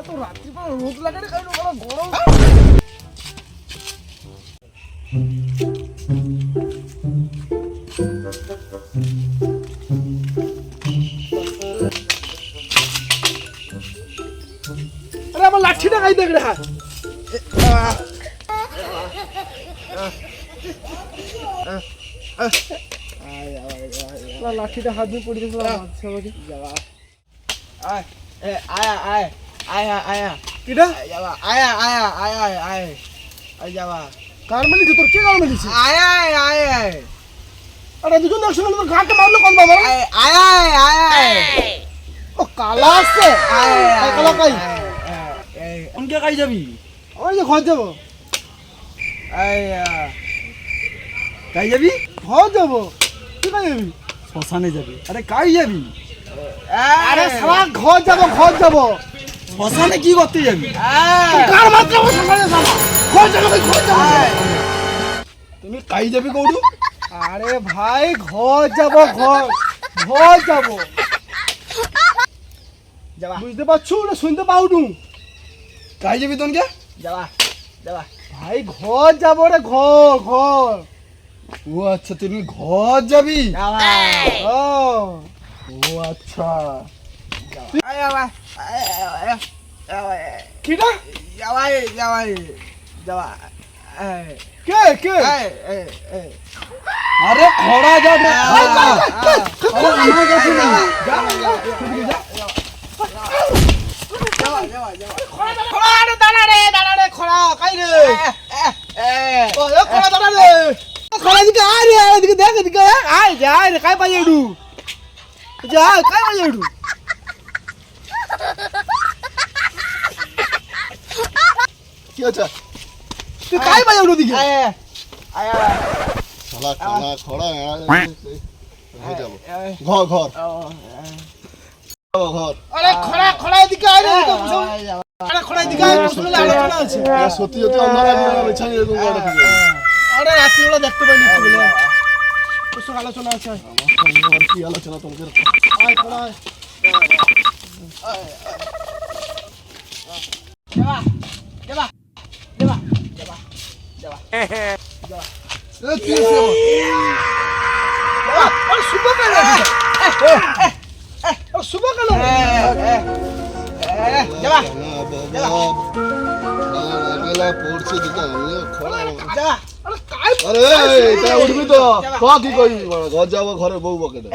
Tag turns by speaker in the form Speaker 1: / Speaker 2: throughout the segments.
Speaker 1: তো রাত্রি পর রোদ লাগে রে কারণ বড় গরম আরে আমার লাঠিটা খাই দেখ রে লাঠিটা হাত দিয়ে পড়ে গেছে আমাকে যাবা আয় এ আয়া আয় আয়া আয়া কিডা যাবা আয়া আয়া আয়া আয় আয় যাবা কার মালি তোর কে কার মালিছি আয়া আয়া আয় আরে দুজন একসঙ্গে তোর ঘাটে মারলো কোন বাবা আয়া আয়া আয় ও কালা আছে আয় কালা কাই এই উনকে কাই যাবি ওই যে ঘর যাব আয়া কাই যাবি ঘর যাব তুই কাই যাবি শ্মশানে যাবি আরে কাই যাবি আরে সারা ঘর যাব শ্মশানে কি করতে যাবি কার মাত্র শ্মশানে যাব ঘর যাব তুমি কাই যাবি গৌড়ু আরে ভাই ঘর যাব যাবা বুঝতে পারছো না শুনতে পাউডু কাই যাবি তোনকে যাবা ভাই ঘর যাব রে ঘর ও আচ্ছা তুমি ঘর যাবি ও আচ্ছা কিটা যাওয়া কে আরে খড়া যাবে খড়া কাই রে খড়া দাঁড়া রে খড়া দিকে আয় রে এদিকে দেখ এদিকে আয় যাই রে কাই বাজে উঠু যা কাই বাজে উঠু কি হচ্ছে তুই কাই বাজে উঠু দিকে আয় আয়
Speaker 2: শালা কালা খড়া হয়ে যাব ঘর ঘর
Speaker 1: আরে খড়া এদিকে আয় রে আরে খড়া এদিকে আয় বসলে আলোচনা আছে
Speaker 2: সত্যি সত্যি অন্ধকার বিছানি এরকম করে ঠিক আছে
Speaker 1: আরে রাত্রিবেলা দেখতে পাইনি বলে ওসব আলোচনা আছে
Speaker 2: আমার কি আলোচনা তোমাদের
Speaker 1: আয় খড়া যাবা
Speaker 2: কি আছে
Speaker 1: আরে শুভ কেন শুভ কেন যাবা
Speaker 2: গলা পড়ছে দিকে খড়া
Speaker 1: যা
Speaker 2: আরে এটা উঠবি তো কি কইবি ঘর যাব ঘরে বউ বকে দে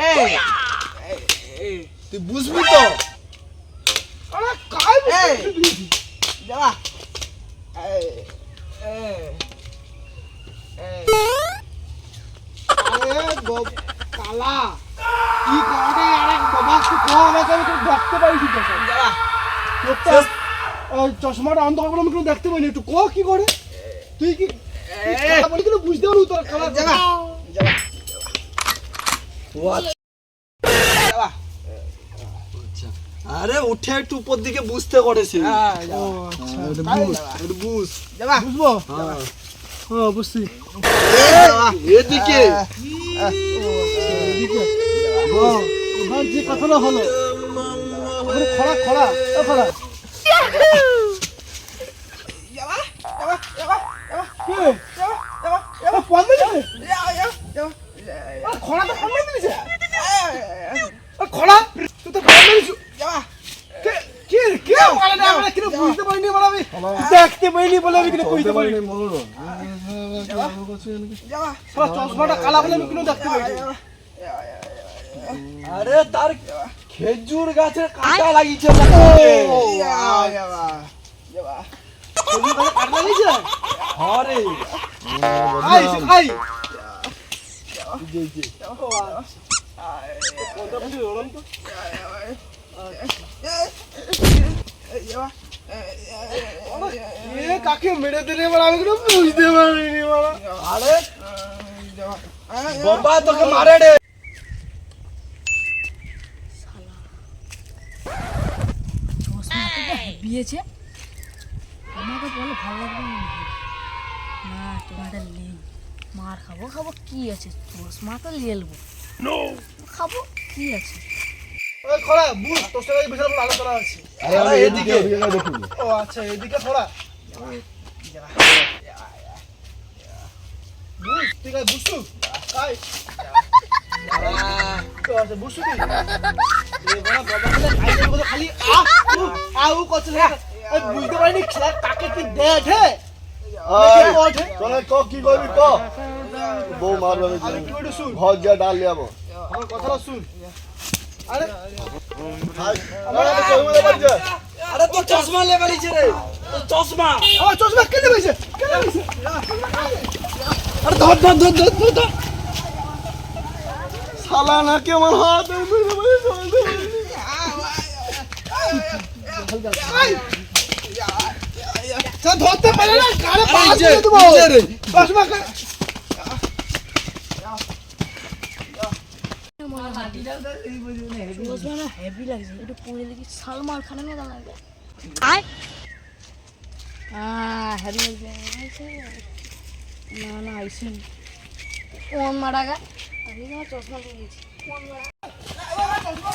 Speaker 2: তুই বুঝবি তো
Speaker 1: আরে কাই যাবা কালা কি করে আরে বাবা তুই আমাকে দেখতে পাইছি তো যাবা চশমাটা অন্ধকার করে আমি দেখতে পাইনি একটু কি করে তুই কি বলি কিন্তু বুঝতে পারবি তোর কালা যাবা
Speaker 2: আরে উঠে একটু উপর দিকে বুঝতে করেছে
Speaker 1: বুঝবো বুঝছি
Speaker 2: এদিকে
Speaker 1: যে কথাটা হলো খড়া খড়া তুই তো বুঝতে পারিনি বলে আমি দেখতে পাইনি বলে আমি কিন্তু বুঝতে পারিনি চশমাটা কালা বলে আমি কিন্তু দেখতে পাইনি
Speaker 2: আরে তার খেজুর গাছের কাঁটা লাগিয়েছে আরে
Speaker 1: কাকে মেরে দিলে আমি কিন্তু বুঝতে পারিনি
Speaker 2: আরে বাবা তোকে মারে রে
Speaker 3: বিয়েছে আমাকে বলে ভালো লাগবে না তোমাদের নেই মার খাবো কি আছে চশমাটা নিয়ে এলবো খাবো কি আছে
Speaker 1: ওই খোলা বুঝ তোর সাথে বিশাল বড় আলোচনা আছে
Speaker 2: আরে আমি এদিকে দেখুন
Speaker 1: ও আচ্ছা এদিকে খোলা বুঝ তুই কাই বুঝছু কাই তো আছে বুঝছু তুই এ বড় বাবা খাইতে বলে খালি আউ করছে বুঝতে পারিনি খেলা কাকে কি দেখে
Speaker 2: তোরা ক কি করবি ক বউ মারবে
Speaker 1: আরে কি ওটা শুন
Speaker 2: ঘর যা ডাল লিয়াবো
Speaker 1: আমার কথাটা শুন আরে
Speaker 4: আরে তো চশমা লে বাড়িছে রে তো চশমা
Speaker 1: আমার চশমা কেন হইছে কেন হইছে
Speaker 4: আরে ধর ধর ধর ধর ধর ধর
Speaker 2: শালা নাকি আমার হাত মেরে মেরে চলতে
Speaker 1: চল ধরতে পারে না কারে পাঁচ দিয়ে দেবো চশমা
Speaker 3: হেভি লাগছে একটু পরে দেখি সালমান খানের মতো লাগে হেভি লাগছে না না আইসি কোন মারা গা আমি না চশমা দিয়ে গেছি কোন মারা